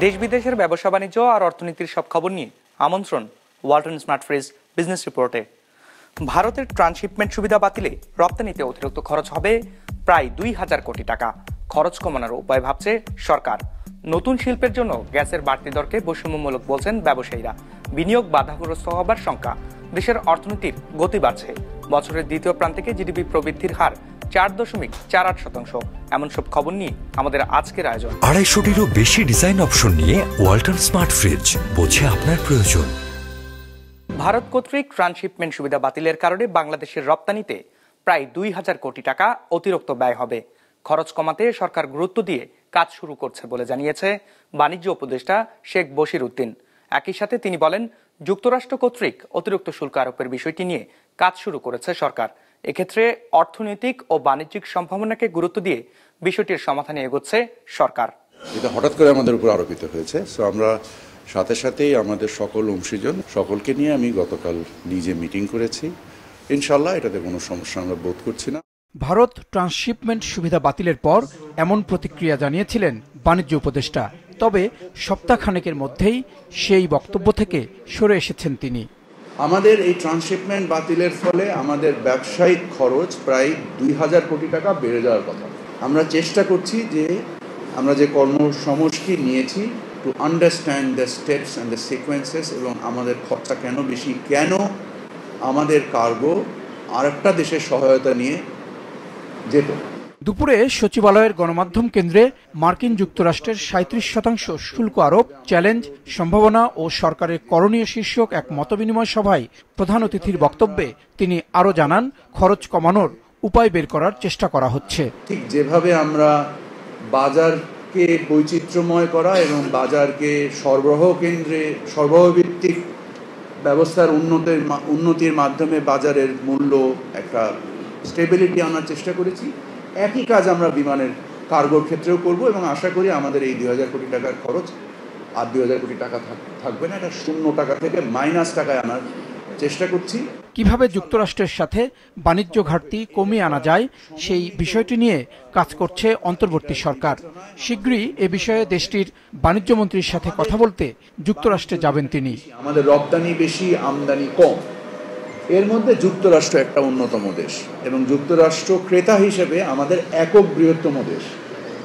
দেশ বিদেশের ব্যবসা বাণিজ্য আর অর্থনীতির সব খবর নিয়ে আমন্ত্রণ ওয়ালটন স্মার্ট ফ্রিজ বিজনেস রিপোর্টে। ভারতের ট্রান্সশিপমেন্ট সুবিধা বাতিলে রপ্তানিতে অতিরিক্ত খরচ হবে প্রায় ২,০০০ কোটি টাকা। খরচ কমানোর উপায় ভাবছে সরকার। নতুন শিল্পের জন্য গ্যাসের বাড়তি দরকে বৈষম্যমূলক বলছেন ব্যবসায়ীরা। বিনিয়োগ বাধাগ্রস্ত হবার শঙ্কা। দেশের অর্থনীতির গতি বাড়ছে। বছরের দ্বিতীয় প্রান্তিকে জিডিপি প্রবৃদ্ধির হার 4.48%। এমন সব খবর নিয়ে আমাদের আজকের আয়োজন। ২৫০টিরও বেশি ডিজাইন অপশন নিয়ে ওয়ালটন স্মার্ট ফ্রিজ, বোঝে আপনার প্রয়োজন। ভারত কর্তৃক ট্রান্সশিপমেন্ট সুবিধা বাতিলের কারণে বাংলাদেশের রপ্তানিতে প্রায় ২,০০০ কোটি টাকা অতিরিক্ত ব্যয় হবে। খরচ কমাতে সরকার গুরুত্ব দিয়ে কাজ শুরু করছে বলে জানিয়েছে বাণিজ্য উপদেষ্টা শেখ বশির উদ্দিন। একই সাথে তিনি বলেন, যুক্তরাষ্ট্র কর্তৃক অতিরিক্ত শুল্ক আরোপের বিষয়টি নিয়ে কাজ শুরু করেছে সরকার। এক্ষেত্রে অর্থনৈতিক ও বাণিজ্যিক সম্ভাবনাকে গুরুত্ব দিয়ে বিষয়টির সমাধানে এগোচ্ছে সরকার। এটা হঠাৎ করে আমাদের উপর আরোপিত হয়েছে, সো আমরা সাথে সাথেই আমাদের সকল অংশীজন সকলকে নিয়ে আমি গতকাল নিজে মিটিং করেছি। ইনশাল্লাহ এটাতে কোনো সমস্যা আমরা বোধ করছি না। ভারত ট্রান্সশিপমেন্ট সুবিধা বাতিলের পর এমন প্রতিক্রিয়া জানিয়েছিলেন বাণিজ্য উপদেষ্টা। তবে সপ্তাহখানেকের মধ্যেই সেই বক্তব্য থেকে সরে এসেছেন তিনি। আমাদের এই ট্রান্সশিপমেন্ট বাতিলের ফলে আমাদের ব্যবসায়িক খরচ প্রায় ২,০০০ কোটি টাকা বেড়ে যাওয়ার কথা। আমরা চেষ্টা করছি যে আমরা যে কর্মসমষ্টি নিয়েছি to understand the steps and the sequences, এবং আমাদের খরচা কেন বেশি, কেন আমাদের কার্গো আরেকটা দেশের সহায়তা নিয়ে যেত। দুপুরে সচিবালয়ের গণমাধ্যম কেন্দ্রে মার্কিন যুক্তরাষ্ট্রের ৩৭% শুল্ক আরোপ, চ্যালেঞ্জ, সম্ভাবনা ও সরকারের করণীয় শীর্ষক এক মতবিনিময় সভায় প্রধান অতিথির বক্তব্যে তিনি আরও জানান, খরচ কমানোর উপায় বের করার চেষ্টা করা হচ্ছে। ঠিক যেভাবে আমরা বাজারকে বৈচিত্র্যময় করা এবং বাজারকে সরবরাহ ভিত্তিক ব্যবস্থার উন্নতির মাধ্যমে বাজারের মূল্য একটা স্টেবিলিটি আনার চেষ্টা করেছি, একই কাজ আমরা বিমানের কার্গোর ক্ষেত্রেও করব এবং আশা করি আমাদের এই ২,০০০ কোটি টাকার খরচ আর ২,০০০ কোটি টাকা থাকবে না। এটা 0 টাকা থেকে মাইনাস টাকায় আনার চেষ্টা করছি। কিভাবে যুক্তরাষ্ট্রের সাথে বাণিজ্য ঘাটতি কমিয়ে আনা যায় সেই বিষয়টি নিয়ে কাজ করছে অন্তর্বর্তী সরকার। শীঘ্রই এ বিষয়ে দেশটির বাণিজ্য মন্ত্রীর সাথে কথা বলতে যুক্তরাষ্ট্রে যাবেন তিনি। আমাদের রপ্তানি বেশি, আমদানি কম, এর মধ্যে যুক্তরাষ্ট্র একটা অন্যতম দেশ এবং যুক্তরাষ্ট্র ক্রেতা হিসেবে আমাদের একক বৃহত্তম দেশ।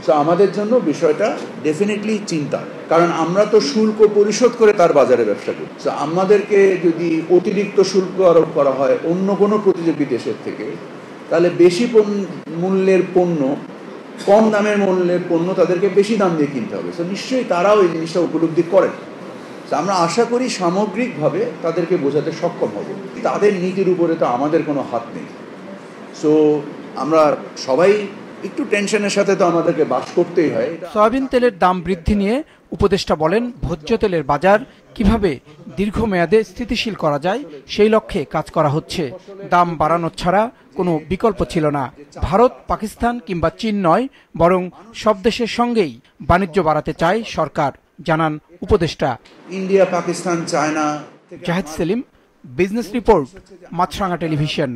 তো আমাদের জন্য বিষয়টা ডেফিনেটলি চিন্তা, কারণ আমরা তো শুল্ক পরিশোধ করে তার বাজারে ব্যবসা করি। তো আমাদেরকে যদি অতিরিক্ত শুল্ক আরোপ করা হয় অন্য কোনো প্রতিযোগী দেশের থেকে, তাহলে বেশি মূল্যের পণ্য, কম দামের মূল্যের পণ্য তাদেরকে বেশি দাম দিয়ে কিনতে হবে। তো নিশ্চয়ই তারাও এই জিনিসটা উপলব্ধি করেন। আমরা আশা করি সামগ্রিকভাবে তাদেরকে বোঝাতে সক্ষম হব। তাদের নীতির উপরে তো আমাদের কোনো হাত নেই। সো আমরা সবাই একটু টেনশনের সাথে তো আমাদেরকে বাস করতেই হয়। সয়াবিন তেলের দাম বৃদ্ধি নিয়ে উপদেষ্টা বলেন, ভোজ্য তেলের বাজার কিভাবে দীর্ঘমেয়াদে স্থিতিশীল করা যায় সেই লক্ষ্যে কাজ করা হচ্ছে। দাম বাড়ানো ছাড়া কোনো বিকল্প ছিল না। ভারত, পাকিস্তান কিংবা চীন নয়, বরং সব দেশের সঙ্গেই বাণিজ্য বাড়াতে চায় সরকার, জানান উপদেষ্টা। India, Pakistan, China. Zahid Selim, business report, Maasranga television.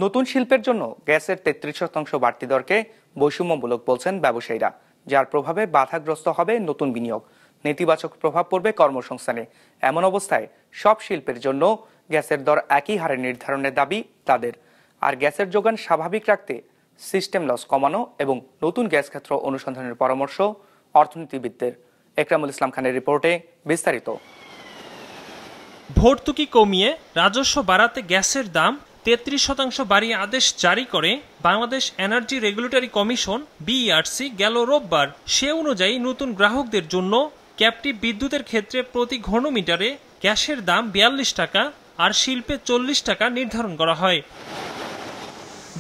নতুন শিল্পের জন্য গ্যাসের ৩৩% বাড়তি দরকে বৈষম্যমূলক বলছেন ব্যবসায়ীরা, যার প্রভাবে বাধাগ্রস্ত হবে নতুন বিনিয়োগ। নেতিবাচক প্রভাব পড়বে কর্মসংস্থানে। এমন অবস্থায় সব শিল্পের জন্য গ্যাসের দর একই হারে নির্ধারণের দাবি তাদের। আর গ্যাসের যোগান স্বাভাবিক রাখতে সিস্টেম লস কমানো এবং নতুন গ্যাস ক্ষেত্র অনুসন্ধানের পরামর্শ অর্থনীতিবিদদের। একরামুল ইসলাম খানের রিপোর্টে বিস্তারিত। ভর্তুকি কমিয়ে রাজস্ব বাড়াতে গ্যাসের দাম ৩৩% বাড়িয়ে আদেশ জারি করে Bangladesh energy regulatory commission BERC গেল রোববার। সে অনুযায়ী নতুন গ্রাহকদের জন্য ক্যাপটিভ বিদ্যুতের ক্ষেত্রে প্রতি ঘনমিটারে গ্যাসের দাম ৪২ টাকা আর শিল্পে ৪০ টাকা নির্ধারণ করা হয়।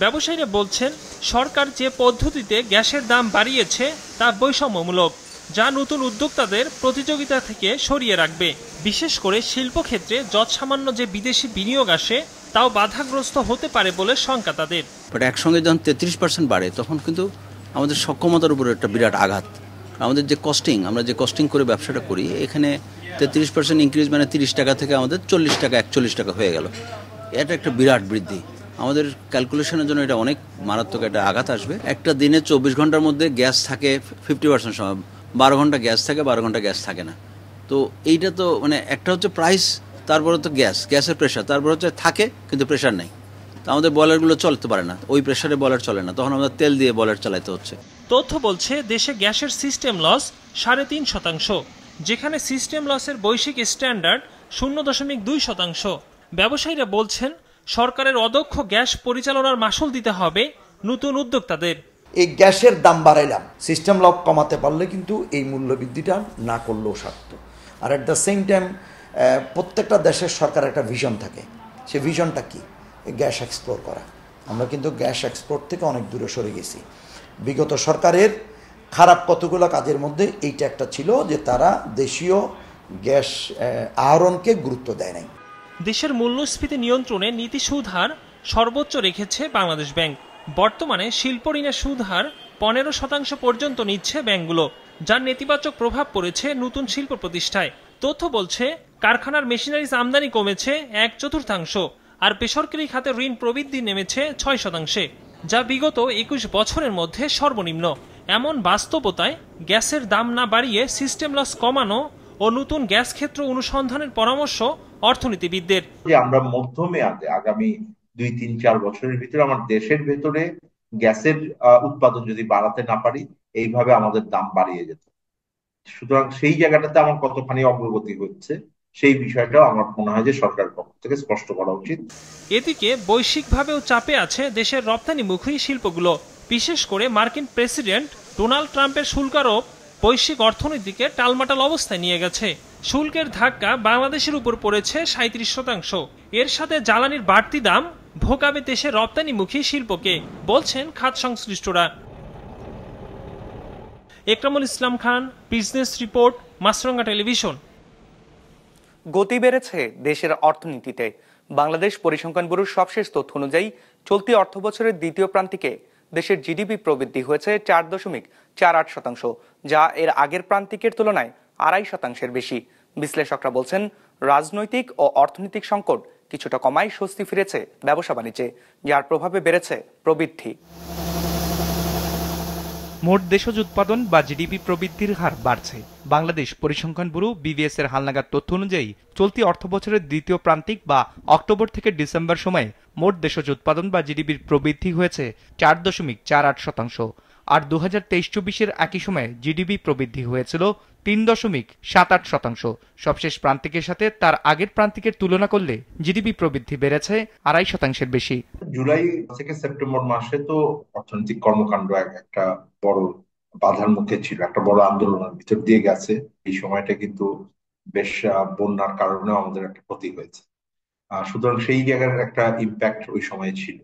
ব্যবসায়ীরা বলছেন, সরকার যে পদ্ধতিতে গ্যাসের দাম বাড়িয়েছে তা বৈষম্যমূলক, যা নতুন উদ্যোক্তাদের প্রতিযোগিতা থেকে সরিয়ে রাখবে। বিশেষ করে শিল্পক্ষেত্রে যৎসামান্য যে বিদেশি বিনিয়োগ আসে তাও বাধাগ্রস্ত হতে পারে বলে শঙ্কা তাদের। বাট একসঙ্গে যখন ৩৩% বাড়ে তখন কিন্তু আমাদের সক্ষমতার উপর একটা বিরাট আঘাত। আমাদের যে কস্টিং, আমরা যে কস্টিং করে ব্যবসাটা করি, এখানে 33% ইনক্রিজ মানে 30 টাকা থেকে আমাদের 40 টাকা 41 টাকা হয়ে গেল। এটা একটা বিরাট বৃদ্ধি। আমাদের ক্যালকুলেশনের জন্য এটা অনেক মারাত্মক একটা আঘাত আসবে। একটা দিনে 24 ঘন্টার মধ্যে গ্যাস থাকে 50% সময়, 12 ঘন্টা গ্যাস থাকে, 12 ঘন্টা গ্যাস থাকে না। তো এইটা তো মানে একটা হচ্ছে প্রাইস, তারপরে তো গ্যাসের প্রেশার, তারপর হচ্ছে থাকে কিন্তু প্রেশার নেই। তো আমাদের বয়লারগুলো চলতে পারে না, ওই প্রেশারে বয়লার চলে না, তখন আমাদের তেল দিয়ে বয়লার চালাতে হচ্ছে। তথ্য বলছে দেশে গ্যাসের সিস্টেম লস 3.5%, যেখানে সিস্টেম লসের বৈশ্বিক স্ট্যান্ডার্ড 0.2%। ব্যবসায়ীরা বলছেন সরকারের অদক্ষ গ্যাস পরিচালনার মাশুল দিতে হবে নতুন উদ্যোক্তাদের। এই গ্যাসের দাম বাড়াইলাম, সিস্টেম লক কমাতে পারলে কিন্তু এই মূল্য বৃদ্ধিটা না করলেও সার্থক। আর অ্যাট দ্য সেম টাইম প্রত্যেকটা দেশের সরকার একটা ভিশন থাকে, সে ভিশনটা কি? গ্যাস এক্সপ্লোর করা। আমরা কিন্তু গ্যাস এক্সপোর্ট থেকে অনেক দূরে সরে গেছি। বিগত সরকারের খারাপ কতগুলো কাজের মধ্যে এইটা একটা ছিল যে তারা দেশীয় গ্যাস আহরণকে গুরুত্ব দেয় নাই। দেশের মূল্যস্ফীতি নিয়ন্ত্রণে নীতি সুদ হার সর্বোচ্চ রেখেছে বাংলাদেশ ব্যাংক। বর্তমানে শিল্প ঋণের সুদ হার 15% পর্যন্ত নিচ্ছে ব্যাংকগুলো, যার নেতিবাচক প্রভাব পড়েছে নতুন শিল্প প্রতিষ্ঠায়। তথ্য বলছে কারখানার মেশিনারিজ আমদানি কমেছে 1/4, আর বেসরকারি খাতে ঋণ প্রবৃদ্ধি নেমেছে 6%, যা বিগত 21 বছরের মধ্যে সর্বনিম্ন। এমন বাস্তবতায় গ্যাসের দাম না বাড়িয়ে সিস্টেম লস কমানো ও নতুন গ্যাস ক্ষেত্র অনুসন্ধানের পরামর্শ অর্থনীতিবিদদের। আমরা মধ্যমেয়াদে আগামী 2-3-4 বছরের ভিতরে আমার দেশের ভেতরে গ্যাসের উৎপাদন যদি বাড়াতে না পারি, এইভাবে আমাদের দাম বাড়িয়ে যেত। সুতরাং সেই জায়গাটাতে আমার কতখানি অগ্রগতি হচ্ছে সেই বিষয়টাও আমার মনে হয় যে সরকারের পক্ষ থেকে স্পষ্ট করা উচিত। এদিকে বৈশ্বিকভাবেও চাপে আছে দেশের রপ্তানিমুখী শিল্পগুলো। বিশেষ করে মার্কিন প্রেসিডেন্ট ডোনাল্ড ট্রাম্পের শুল্ক আরোপ বৈশ্বিক অর্থনীতিকে টালমাটাল অবস্থায় নিয়ে গেছে। শুল্কের ধাক্কা বাংলাদেশের উপর পড়েছে 37%। এর সাথে জ্বালানির বাড়তি দাম ভোগাবে দেশের রপ্তানিমুখী শিল্পকে, বলছেন খাত সংশ্লিষ্টরা। Ekramul Islam Khan, business report, Maasranga television. গতি বেড়েছে দেশের অর্থনীতিতে। বাংলাদেশ পরিসংখ্যান ব্যুরোর সবশেষ তথ্য অনুযায়ী চলতি অর্থবছরের দ্বিতীয় প্রান্তিকে দেশের জিডিপি প্রবৃদ্ধি হয়েছে 4.48%, যা এর আগের প্রান্তিকের তুলনায় 2.5% বেশি। বিশ্লেষকরা বলছেন রাজনৈতিক ও অর্থনৈতিক সংকট কিছুটা কমায় স্বস্তি ফিরেছে ব্যবসা বাণিজ্যে, যার প্রভাবে বেড়েছে প্রবৃদ্ধি। মোট দেশজ উৎপাদন বা জিডিপি প্রবৃদ্ধির হার বাড়ছে। বাংলাদেশ পরিসংখ্যান ব্যুরো বিবিএস এর হালনাগাদ তথ্য অনুযায়ী চলতি অর্থবছরের দ্বিতীয় প্রান্তিক বা অক্টোবর থেকে ডিসেম্বর সময়ে মোট দেশজ উৎপাদন বা জিডিপির প্রবৃদ্ধি হয়েছে 4.48%, আর 2023-24 একই সময়ে জিডিপি প্রবৃদ্ধি হয়েছিল 3.78%। সবশেষ প্রান্তিকের সাথে তার আগের প্রান্তিকের তুলনা করলে জিডিপি প্রবৃদ্ধি বেড়েছে 2.5%-এর বেশি। জুলাই থেকে সেপ্টেম্বর মাসে তো অর্থনৈতিক কর্মকাণ্ড একটা বড় বাধার মুখে ছিল, একটা বড় আন্দোলনের ভিতর দিয়ে গেছে। এই সময়টা কিন্তু বেশ বন্যার কারণেও আমাদের একটা ক্ষতি হয়েছে, সুতরাং সেই জায়গার একটা ইম্প্যাক্ট ওই সময় ছিল।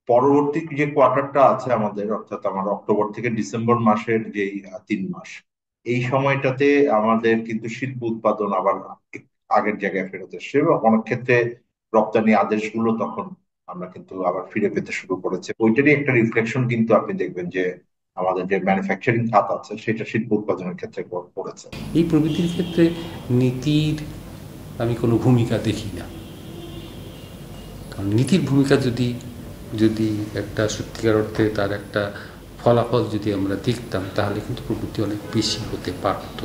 পরবর্তী যে কোয়ার্টারটা আছে আমাদের, অর্থাৎ আমার অক্টোবর থেকে ডিসেম্বর মাসের যে 3 মাস, এই সময়টাতে আমাদের কিন্তু শিল্প উৎপাদন আবার আগের জায়গায় ফেরত এসছে এবং অনেক ক্ষেত্রে রপ্তানি আদেশগুলো তখন আমরা কিন্তু আবার ফিরে পেতে শুরু করেছে। ওইটারই একটা রিফ্লেকশন কিন্তু আপনি দেখবেন যে আমাদের যে ম্যানুফ্যাকচারিং খাত আছে সেটা শিল্প উৎপাদনের ক্ষেত্রে পড়েছে। এই প্রবৃদ্ধির ক্ষেত্রে নীতির আমি কোনো ভূমিকা দেখি না, কারণ নীতির ভূমিকা যদি একটা সত্যিকার অর্থে তার একটা ফলাফল যদি আমরা দেখতাম তাহলে কিন্তু প্রবৃদ্ধি অনেক বেশি হতে পারত।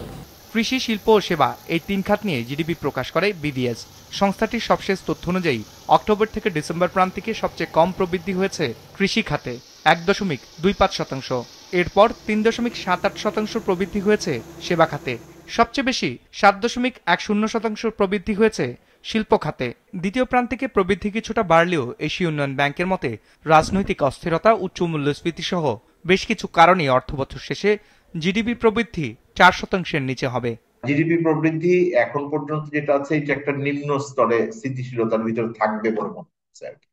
কৃষি, শিল্প ও সেবা এই 3 খাত নিয়ে জিডিপি প্রকাশ করে বিবিএস। সংস্থাটির সবশেষ তথ্য অনুযায়ী অক্টোবর থেকে ডিসেম্বর প্রান্তিকে সবচেয়ে কম প্রবৃদ্ধি হয়েছে কৃষি খাতে 1.25%। এরপর 3.78% প্রবৃদ্ধি হয়েছে সেবা খাতে। সবচেয়ে বেশি 7.10% প্রবৃদ্ধি হয়েছে শিল্প খাতে। দ্বিতীয় প্রান্তিকে প্রবৃদ্ধি কিছুটা বাড়লেও এশীয় উন্নয়ন ব্যাংকের মতে রাজনৈতিক অস্থিরতা, উচ্চ মূল্যস্ফীতি সহ বেশ কিছু কারণে অর্থবছর শেষে জিডিপি প্রবৃদ্ধি 4%-এর নিচে হবে। জিডিপি প্রবৃদ্ধি এখন পর্যন্ত যেটা আছে এটা একটা নিম্ন স্তরে স্থিতিশীলতার ভিতরে থাকবে বলে মনে হচ্ছে আর কি।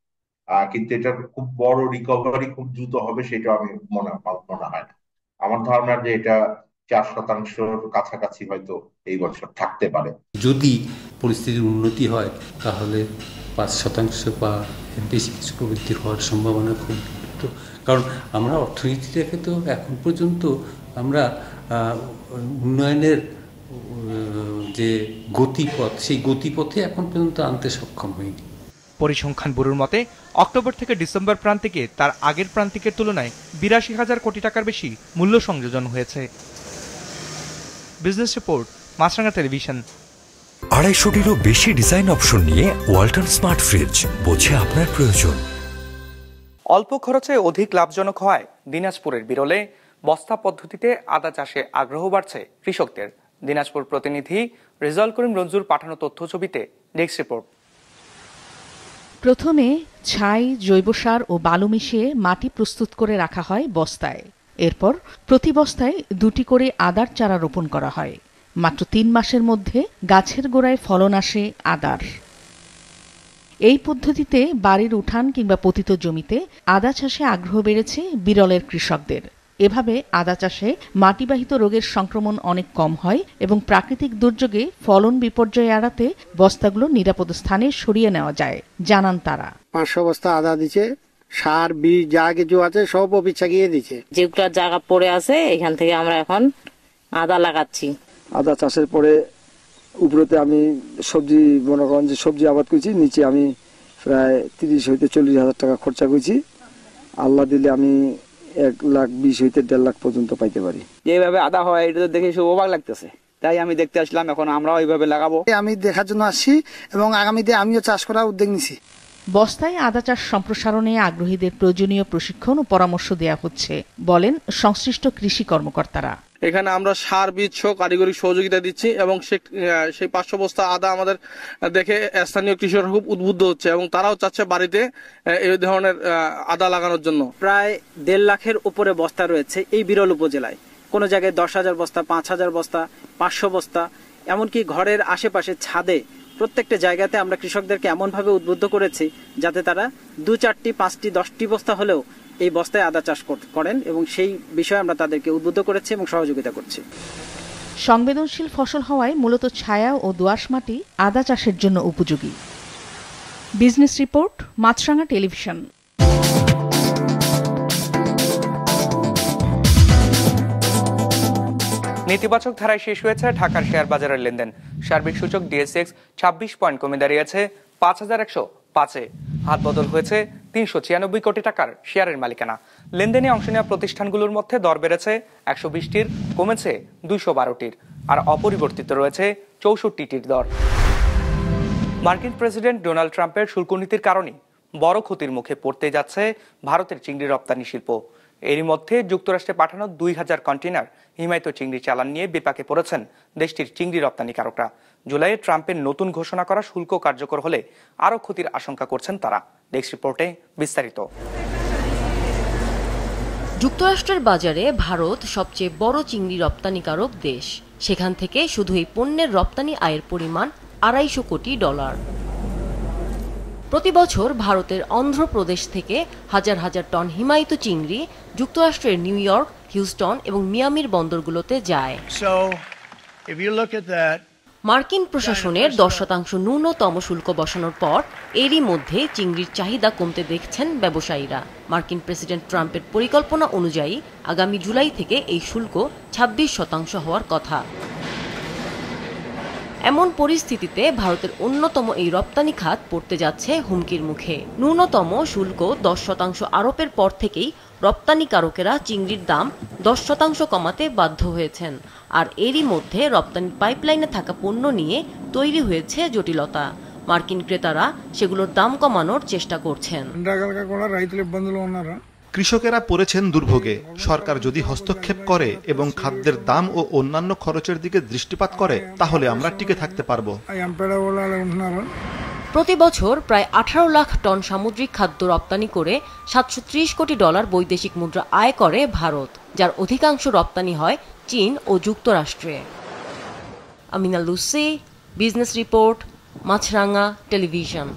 কিন্তু এটা খুব বড় রিকভারি খুব দ্রুত হবে সেটা আমি মনে হয় না। আমার ধারণা যে এটা 4%-র কাছাকাছি হয়তো এই বছর থাকতে পারে। যদি পরিস্থিতির উন্নতি হয় তাহলে 5% বা বেশি কিছু প্রবৃদ্ধি হওয়ার সম্ভাবনা খুব, কারণ আমরা অর্থনীতিটাকে তো এখন পর্যন্ত আমরা উন্নয়নের যে গতিপথ, সেই গতিপথে এখন পর্যন্ত আনতে সক্ষম হয়নি। পরিসংখ্যান ব্যুরোর মতে অক্টোবর থেকে ডিসেম্বর প্রান্তিকে তার আগের প্রান্তিকের তুলনায় 82,000 কোটি টাকার বেশি মূল্য সংযোজন হয়েছে। Business report, Maasranga television. 250-টিরও বেশি ডিজাইন অপশন নিয়ে ওয়ালটন স্মার্ট ফ্রিজ, বোঝে আপনার প্রয়োজন। অল্প খরচে অধিক লাভজনক হয় দিনাজপুরের বিরলে বস্তা পদ্ধতিতে আদা চাষে আগ্রহ বাড়ছে কৃষকদের। দিনাজপুর প্রতিনিধি রেজাউল করিম রঞ্জুর পাঠানো তথ্য ছবিতে ডেস্ক রিপোর্ট। প্রথমে ছাই, জৈব সার ও বালু মিশিয়ে মাটি প্রস্তুত করে রাখা হয় বস্তায়। এরপর প্রতি বস্তায় 2টি করে আদার চারা রোপণ করা হয়। মাত্র 3 মাসের মধ্যে গাছের গোড়ায় ফলন আসে আদার। এই পদ্ধতিতে বাড়ির উঠান কিংবা পতিত জমিতে আদা চাষে আগ্রহ বেড়েছে বিরলের কৃষকদের। এভাবে আদা চাষে মাটিবাহিত রোগের সংক্রমণ অনেক কম হয় এবং প্রাকৃতিক দুর্যোগে ফলন বিপর্যয় এড়াতে বস্তাগুলো নিরাপদ স্থানে সরিয়ে নেওয়া যায়, জানান তারা। 500 বস্তা আদা দিচ্ছে, সার বীজ যা কিছু আছে সব অফিস গিয়ে দিচ্ছে। যেগুলো জায়গা পড়ে আছে এখান থেকে আমরা এখন আদা লাগাচ্ছি। আদা চাষের পরে উপরেতে আমি সবজি মনে করেন যে সবজি আবাদ করছি, নিচে আমি প্রায় 30 হইতে 40 হাজার টাকা খরচা করছি। আল্লাহ দিলে আমি 1,20,000 হইতে 1.5 লাখ পর্যন্ত পাইতে পারি। যেভাবে আদা হয় এটা দেখে খুব অবাক লাগতেছে, তাই আমি দেখতে আসলাম। এখন আমরাও এইভাবে লাগাবো। আমি দেখার জন্য আসছি এবং আগামীতে আমিও চাষ করার উদ্যোগ নিছি। বস্তায় আদা চাষ সম্প্রসারণে আগ্রহীদের প্রয়োজনীয় প্রশিক্ষণ ও পরামর্শ দেওয়া হচ্ছে, বলেন সংশ্লিষ্ট কৃষি কর্মকর্তারা। এখানে আমরা সার বীজ সহ কারিগরি সহযোগিতা দিচ্ছি এবং সেই 500 বস্তা আদা আমাদের দেখে স্থানীয় কৃষকরা খুব উদ্বুদ্ধ হচ্ছে এবং তারাও চাচ্ছে বাড়িতে এই ধরনের আদা লাগানোর জন্য। প্রায় 1.5 লাখের উপরে বস্তা রয়েছে এই বিরল উপজেলায়। কোনো জায়গায় 10,000 বস্তা, 5,000 বস্তা, 500 বস্তা, এমনকি ঘরের আশেপাশে ছাদে প্রত্যেকটা জায়গাতে আমরা কৃষকদেরকে এমনভাবে উদ্বুদ্ধ করেছি যাতে তারা 2, 4, 5, 10টি বস্তা হলেও এই বস্তায় আদা চাষ করেন এবং সেই বিষয়ে আমরা তাদেরকে উদ্বুদ্ধ করেছি এবং সহযোগিতা করছি। সংবেদনশীল ফসল হওয়ায় মূলত ছায়া ও দোআঁশ মাটি আদা চাষের জন্য উপযোগী। Business report, Maasranga television. নেতিবাচক ধারায় শেষ হয়েছে ঢাকার শেয়ার বাজারের লেনদেন। সার্বিক সূচক DSX 26 পয়েন্ট কমে দাঁড়িয়েছে 5,105-এ। হাত বদল হয়েছে 396 কোটি টাকার শেয়ারের মালিকানা। লেনদেনে অংশ নেওয়া প্রতিষ্ঠানগুলোর মধ্যে দর বেড়েছে 120টির, কমেছে 212টির, আর অপরিবর্তিত রয়েছে 64টির দর। মার্কিন প্রেসিডেন্ট ডোনাল্ড ট্রাম্পের শুল্ক নীতির কারণে বড় ক্ষতির মুখে পড়তে যাচ্ছে ভারতের চিংড়ি রপ্তানি শিল্প। এরই মধ্যে যুক্তরাষ্ট্রে পাঠানো 2000 কন্টেইনার হিমায়িত চিংড়ি চালান নিয়ে বিপাকে পড়েছেন দেশটির চিংড়ি রপ্তানিকারকরা। জুলাইয়ে ট্রাম্পের নতুন ঘোষণা করা শুল্ক কার্যকর হলে আরও ক্ষতির আশঙ্কা করছেন তারা। ডেস্ক রিপোর্টে বিস্তারিত। যুক্তরাষ্ট্রের বাজারে ভারত সবচেয়ে বড় চিংড়ি রপ্তানিকারক দেশ। সেখান থেকে শুধু এই পণ্যের রপ্তানি আয়ের পরিমাণ $250 কোটি। প্রতি বছর ভারতের অন্ধ্রপ্রদেশ থেকে হাজার হাজার টন হিমায়িত চিংড়ি যুক্তরাষ্ট্রের নিউ ইয়র্ক, হিউস্টন এবং মিয়ামির বন্দরগুলোতে যায়। মার্কিন প্রশাসনের 10% ন্যূনতম শুল্ক বসানোর পর এরই মধ্যে চিংড়ির চাহিদা কমতে দেখছেন ব্যবসায়ীরা। মার্কিন প্রেসিডেন্ট ট্রাম্পের পরিকল্পনা অনুযায়ী আগামী জুলাই থেকে এই শুল্ক 26% হওয়ার কথা। এমন পরিস্থিতিতে ভারতের অন্যতম এই রপ্তানি খাত পড়তে যাচ্ছে হুমকির মুখে। ন্যূনতম শুল্ক 10% আরোপের পর থেকেই রপ্তানিকারকেরা চিংড়ির দাম 10% কমাতে বাধ্য হয়েছেন। আর এরই মধ্যে রপ্তানি পাইপলাইনে থাকা পণ্য নিয়ে তৈরি হয়েছে জটিলতা। মার্কিন ক্রেতারা সেগুলোর দাম কমানোর চেষ্টা করছেন। কৃষকেরা পড়েছেন দুর্ভোগে। সরকার যদি হস্তক্ষেপ করে এবং খাদ্যের দাম ও অন্যান্য খরচের দিকে দৃষ্টিপাত করে তাহলে আমরা টিকে থাকতে পারব। প্রতি বছর প্রায় 18 লাখ টন সামুদ্রিক খাদ্য রপ্তানি করে $730 কোটি বৈদেশিক মুদ্রা আয় করে ভারত, যার অধিকাংশ রপ্তানি হয় চীন ও যুক্তরাষ্ট্রে। Amina Lucy, business report, Maasranga television.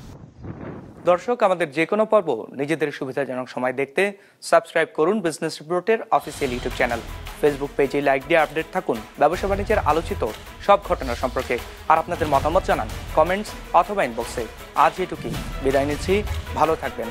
দর্শক, আমাদের যে কোনো পর্ব নিজেদের সুবিধাজনক সময় দেখতে সাবস্ক্রাইব করুন বিজনেস রিপোর্টের অফিসিয়াল ইউটিউব চ্যানেল। ফেসবুক পেজে লাইক দিয়ে আপডেট থাকুন ব্যবসা বাণিজ্যের আলোচিত সব ঘটনা সম্পর্কে। আর আপনাদের মতামত জানান কমেন্টস অথবা ইনবক্সে। আজ এটুকুই, বিদায় নিচ্ছি, ভালো থাকবেন।